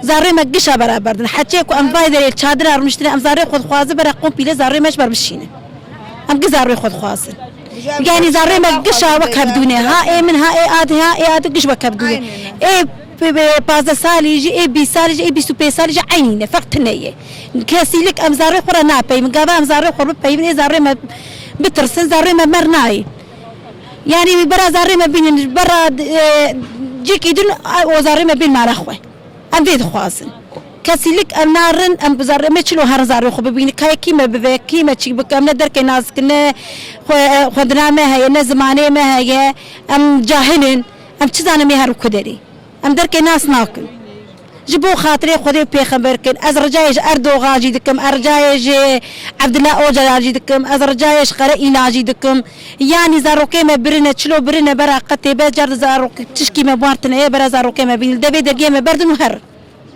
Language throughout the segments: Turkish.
زاري ما قشة برابردن حكيك وأم فايدة الشادر أرمشتني أم زاري خد خوازة برقم بيله زاري مش بربشينه أم زاري خد خوازة يعني زاري ما قشة وكبدوني ها إيه من ها إيه آد قش وكبدوني إيه بعض سال يجي إيه بيسال يجي إيه بيسوبي سال يجي عينه فقط نية كاسيلك أم زاري خورا نابي من قبل أم زاري خور ببي من زاري ما بترسن زاري ما مرناي يعني برا زاري ما بين برا جيك يدون وزاري ما بين معرخوه أم بيد خوازن كاسيلك أم نارن أم بزار ما تشلو هر زاري خو ببين كايكي ما بذاكي ما تشي بك أم ندر كناس كنا خدنا ما هي نزمانة ما هي أم جاهلين أم تزانا مهر كدري أم در كناس ناكن جبو خاطري خدي بيخبر كن أزرجايش أردوغان جيدكم أرجايش عبد الله أوجا جيدكم أزرجايش قرئينا جيدكم يعني زاروكي ما برنا تشلو برنا برا قتي بجر زاروك تشكي ما بارتنا يا برا زاروكي ما بين دبي درجة ما بردن وهر.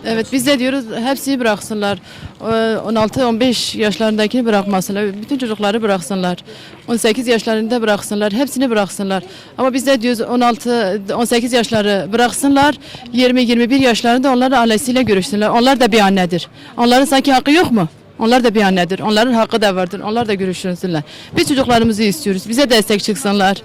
Evet biz de diyoruz hepsini bıraksınlar. 16-15 yaşlarındakini bırakmasınlar. Bütün çocukları bıraksınlar. 18 yaşlarında bıraksınlar. Hepsini bıraksınlar. Ama biz de diyoruz 16-18 yaşları bıraksınlar. 20-21 yaşlarında onların ailesiyle görüşsünler. Onlar da bir annedir. Onların sanki hakkı yok mu? Onlar da bir annedir. Onların hakkı da vardır. Onlar da görüşsünler. Biz çocuklarımızı istiyoruz. Bize destek çıksınlar.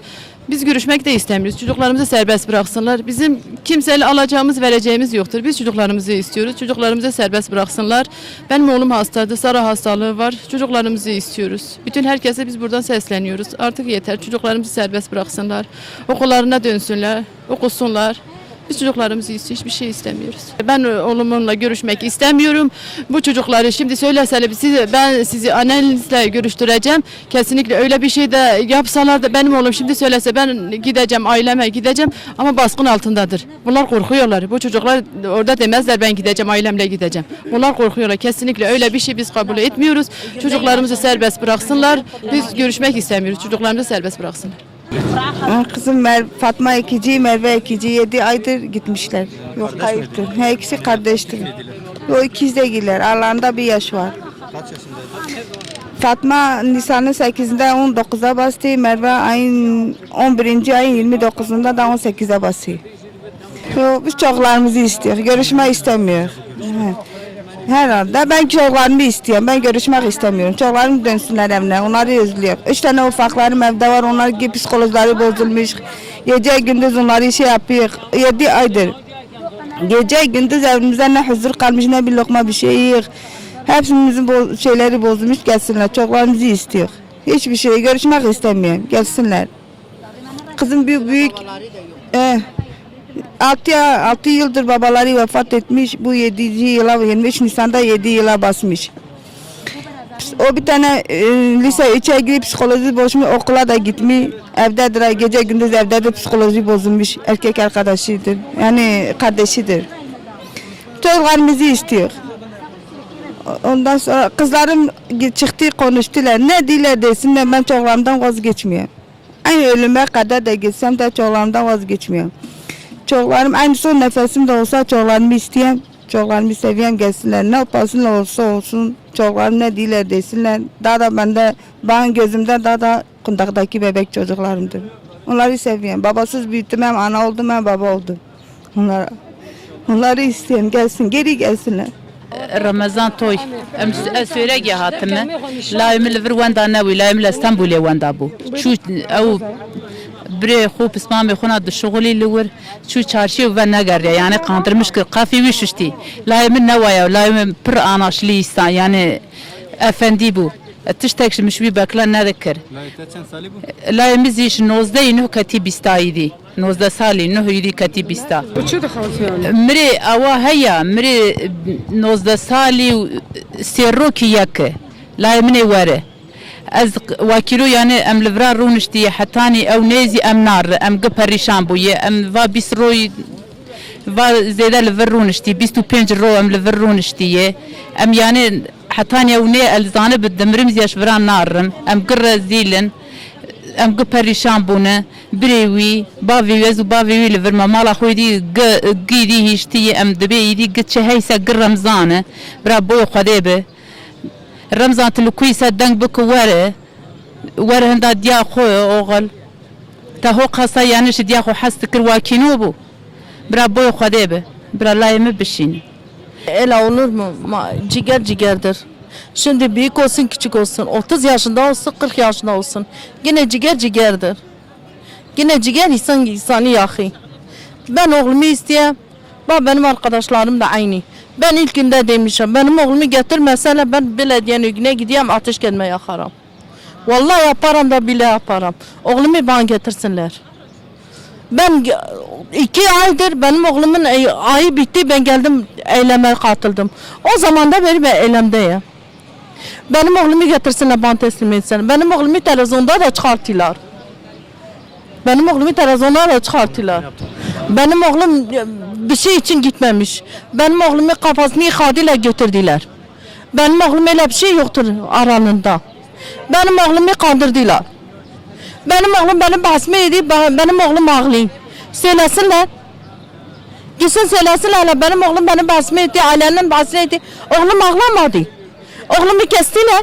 Biz görüşmek de istemiyoruz. Çocuklarımızı serbest bıraksınlar. Bizim kimseyle alacağımız, vereceğimiz yoktur. Biz çocuklarımızı istiyoruz. Çocuklarımızı serbest bıraksınlar. Benim oğlum hastadır. Sara hastalığı var. Çocuklarımızı istiyoruz. Bütün herkese biz buradan sesleniyoruz. Artık yeter. Çocuklarımızı serbest bıraksınlar. Okullarına dönsünler. Okusunlar. Biz çocuklarımızı istiyoruz, hiçbir şey istemiyoruz. Ben oğlumla görüşmek istemiyorum. Bu çocukları şimdi söyleseler ben sizi annenizle görüştüreceğim. Kesinlikle öyle bir şey de yapsalar da benim oğlum şimdi söylese ben gideceğim, aileme gideceğim ama baskın altındadır. Bunlar korkuyorlar. Bu çocuklar orada demezler ben gideceğim, ailemle gideceğim. Bunlar korkuyorlar. Kesinlikle öyle bir şey biz kabul etmiyoruz. Çocuklarımızı serbest bıraksınlar. Biz görüşmek istemiyoruz. Çocuklarımızı serbest bıraksınlar. Kızım Fatma ikinci, Merve ikinci 7 aydır gitmişler. Yok kayıptır. Her ikisi kardeştir. Yok ikiz değiller. Aralarında bir yaş var. Kaç yaşında? Fatma Nisan'ın 8'inde 19'a bastı. Merve ayın 11. ayın 29'unda da 18'e basıyor. Yok, biz çocuklarımızı istiyor. Görüşmek istemiyor. Herhalde ben çocuklarımı istiyorum. Ben görüşmek istemiyorum. Çocuklarım dönsünler evine. Onları özlüyor. 3 tane ufaklarım evde var. Onlar gibi psikolojileri bozulmuş. Gece gündüz onları şey yapıyor. 7 aydır. Gece gündüz evimizde ne huzur kalmış ne bir lokma bir şey yok. Hepimizin şeyleri bozulmuş gelsinler. Çocuklarımızı istiyor. Hiçbir şey görüşmek istemiyorum. Gelsinler. Kızım büyük 6 yıldır babaları vefat etmiş. Bu 7. yıla 23 Nisan'da 7 yıla basmış. O bir tane lise 3'e girip psikoloji bozmuş, okula da gitmiş. Evdedir, gece gündüz evdedir, psikoloji bozulmuş. Erkek arkadaşıdır, yani kardeşidir. Çocuklarımızı istiyor. Ondan sonra kızlarım çıktı konuştular. Ne diler desinler ben çocuklarımdan vazgeçmiyorum. Aynı ölüme kadar da gitsem de çocuklarımdan vazgeçmiyorum. Çocuklarım aynı son nefesim de olsa çocuklarımı isteyeyim. Çocuklarımı seveyim gelsinler. Ne yapasınlar olsa olsun. Çocuklarım ne diler desinler. Daha da benim gözümde daha da kundaktaki bebek çocuklarımdır. Onları seveyim. Babasız büyüttüm hem ana oldum hem baba oldum. Onları isteyeyim gelsin. Geri gelsinler. Ramazan toy. Söyle hatime. Layım liver wanda nevi. Layım İstanbul'e wanda bu. Şu o بري خو بسمامي خونا الشغلي لور شو تشارشي وناغر يعني قاندرمش قافي وشتي لا من نوايا لا من بر انا شليستا يعني افندي بو تشتكش مش بيبكلا نذكر لا يمزيش نوزدي انه كتيبستايدي نوزدا سالي انه يدي كتيبستا مري اوا هيا مري نوزدا سالي سيروكي ياك لا مني وره از وكيلو يعني ام لفرا رونشتي حتاني او نيزي ام نار ام قبريشان بويه ام فا بيسروي فا زيدا لفرونشتي 25 رو ام لفرونشتي ام يعني حتاني او ني الزانه بالدمرم زياش فران نارم ام قر زيلن ام قبريشان بونه بريوي بافي ويز وبافي لفر مالا خويدي قيدي هيشتي ام دبي دي قتش هيسا قر رمزانه برا بو خديبه رمزان تلوكيسة دنگ بك وره هندا ديا خوي اوغل تا هو قصا يعني شديا خو حست كرواكينو بو برا بوي خديبه برا لايم بشين Öyle olur mu? Ciger cigerdir. Şimdi büyük olsun küçük olsun. 30 yaşında olsun 40 yaşında olsun. Yine ciger cigerdir. Yine ciger insanı yahi. Ben oğlumu isteyeyim. Bak benim arkadaşlarım da aynı. Ben ilk günde demişim. Benim oğlumu getirmesene ben belediyenin önüne gideyim ateş kendime yakarım. Vallahi yaparım da bile yaparım. Oğlumu bana getirsinler. Ben 2 aydır benim oğlumun ayı bitti ben geldim eyleme katıldım. O zaman da beri ben eylemdeyim. Benim oğlumu getirsinler bana teslim etsinler. Benim oğlumu televizyonda da çıkarttılar. Benim oğlumu televizyonda da çıkarttılar. Benim oğlum bir şey için gitmemiş. Benim oğlumu kafasını yıkadılar götürdüler. Benim oğlum öyle bir şey yoktur aralarında. Benim oğlumu kandırdılar. Benim oğlum benim basmaydı, benim oğlum ağlayın. Söylesinler. Gitsin söylesinler, benim oğlum benim basmaydı, ailenin basmaydı. Oğlum ağlamadı. Oğlumu kestiler.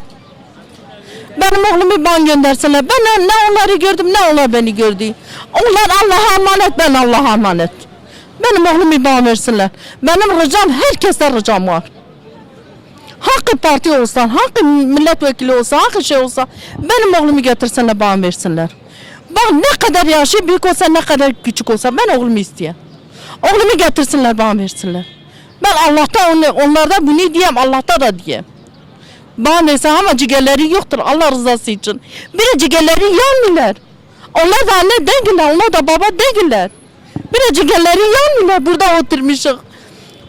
Benim oğlumu bana göndersinler. Ben ne onları gördüm, ne onlar beni gördü. Onlar Allah'a emanet, ben Allah'a emanet. Benim oğlumu bana versinler. Benim ricam, herkesten ricam var. Hangi parti olsa, hangi milletvekili olsa, hangi şey olsa benim oğlumu getirsinler bana versinler. Bak ne kadar yaşı büyük olsa ne kadar küçük olsa ben oğlumu isteyeyim. Oğlumu getirsinler bana versinler. Ben Allah'ta onlarda bunu diyeyim, Allah'ta da diyeyim. Bana versin ama cigerleri yoktur Allah rızası için. Bir cigerleri yanmıyorlar. Onlar da anne değiller, onlar da baba değiller. Bir cigerleri yanmıyorlar, burada oturmuşuz.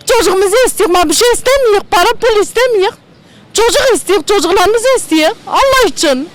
Çocuğumuzu istiyor, bir şey istemiyor, para pul istemiyor. Çocuk istiyor, çocuklarımızı istiyor. Allah için.